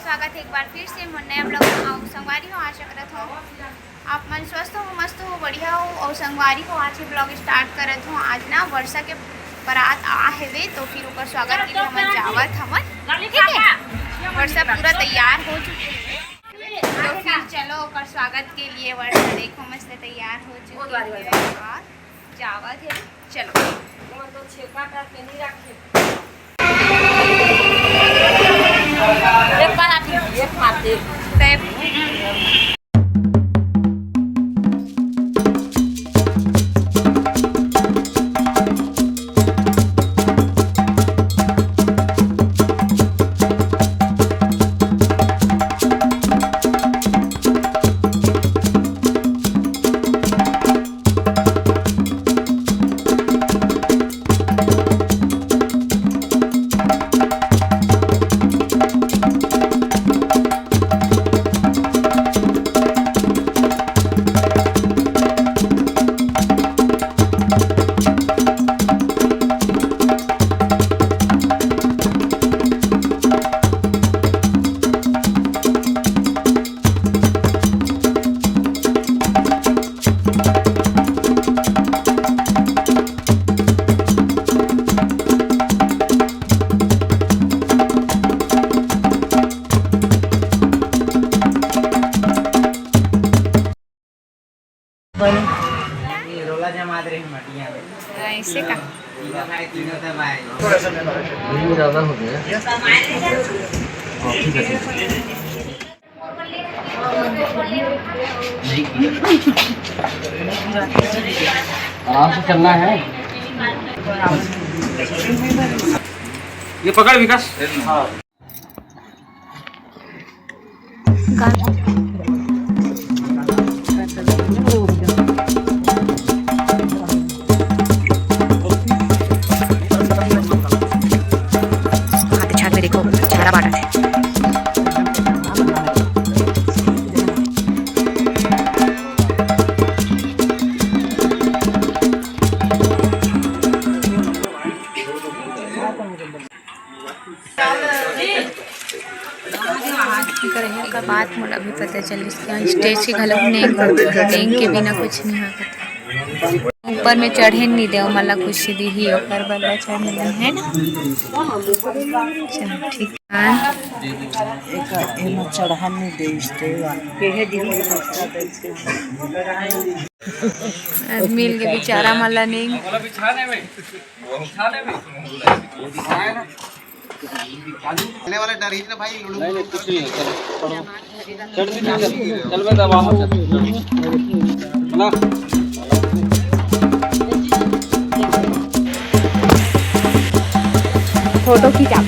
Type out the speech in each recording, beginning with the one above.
स्वागत है एक बार फिर से मोर नया ब्लॉग में। संगवारी हो आशा करत हो आप मन स्वस्थ हो, मस्त हो, बढ़िया हो। और संगवारी हो आज ही ब्लॉग स्टार्ट करत हो। आज ना वर्षा के बारात आ हेवे तो फिर ऊपर स्वागत के लिए हम जावत हमन, ठीक है। वर्षा पूरा तैयार हो चुकी है तो फिर चलो ओकर स्वागत के लिए वर्षा देखो मस्त तैयार हो चुकी है और जावत है। चलो एक बार आप एक मारते रोला जमा दे रही मटिया ऐसे का तीनों तो भाई ये ज्यादा हो गया। आराम से चलना है। ये पकड़ विकास। हाँ देखो चारा बाटा है। का बात मोला भी पता चली स्टेज के घलक नेंग के बिना कुछ नहीं होता। ऊपर में चढ़े नहीं दे मला कुछ दी ही ओकर बल्ला चढ़े है ना। चलो ठीक है एक एमा चढ़ा नहीं दे इसके केहे दिन मिल के बेचारा मला नहीं चलने वाला डर ही ना भाई चल बे दबा ना फोटो खींचा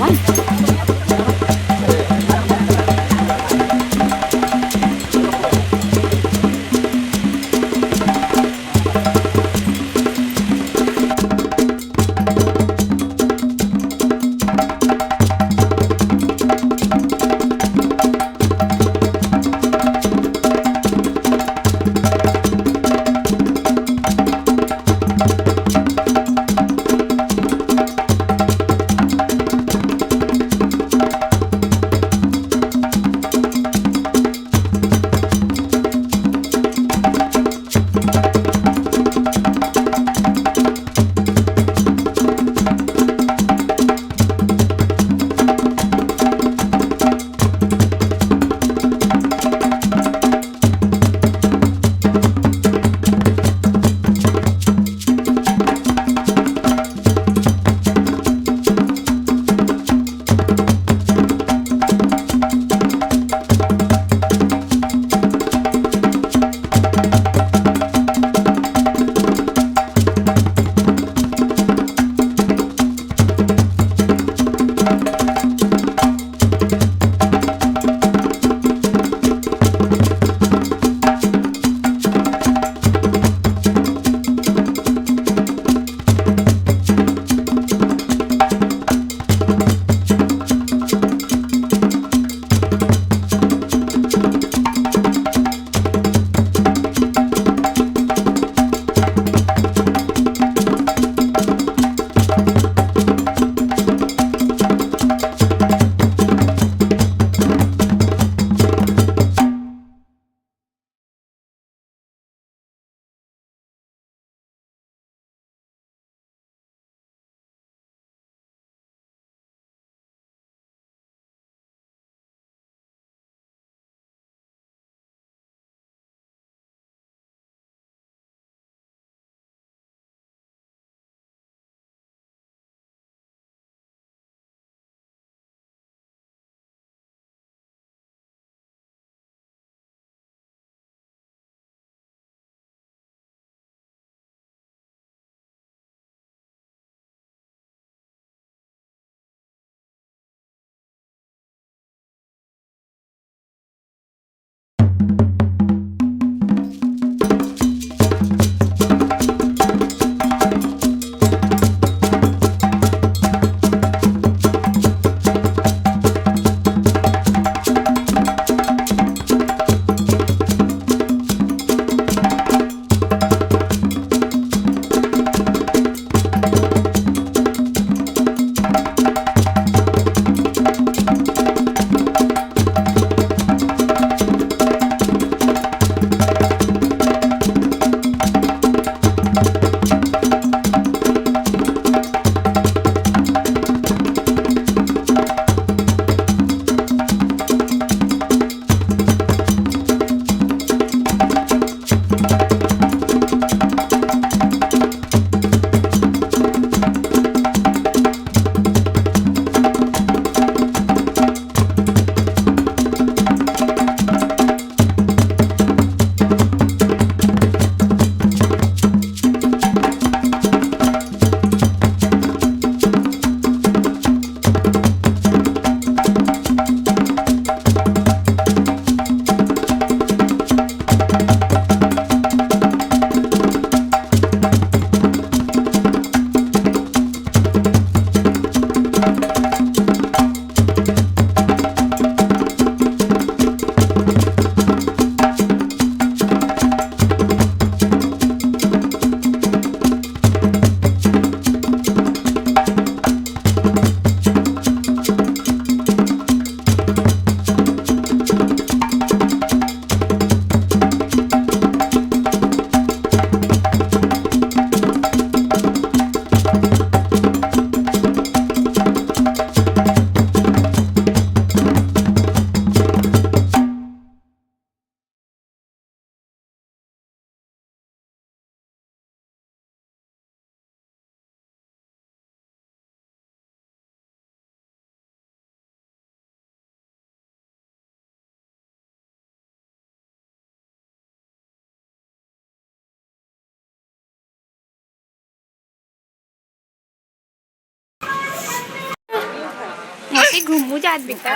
मोती घूमू जात बिका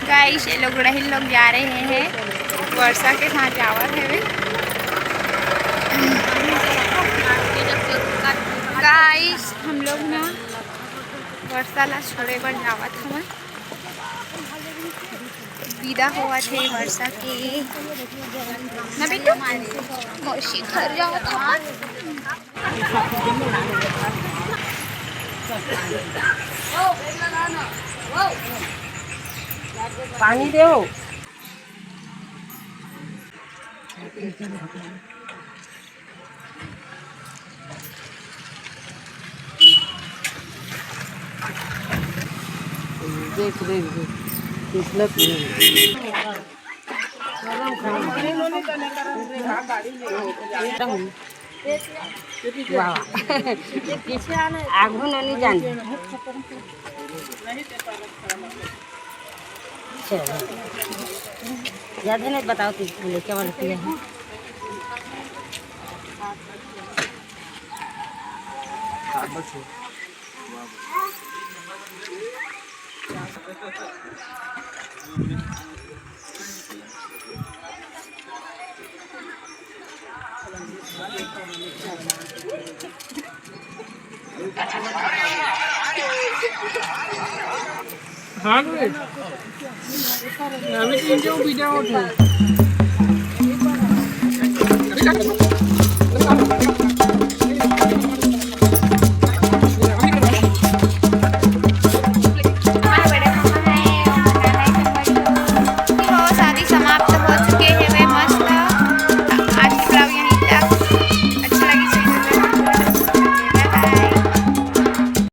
गाइस ये लोग रही लोग जा रहे हैं वर्षा के साथ जावत है गाइस हम लोग ना वर्षा ला छोड़े पर जावत हमें विदा हुआ थे वर्षा के ना बेटू मौसी घर जावत पानी दो देख आगू नहीं जान ज्यादा नहीं बताओ तो क्या बोलती है हाँ अभी वीडियो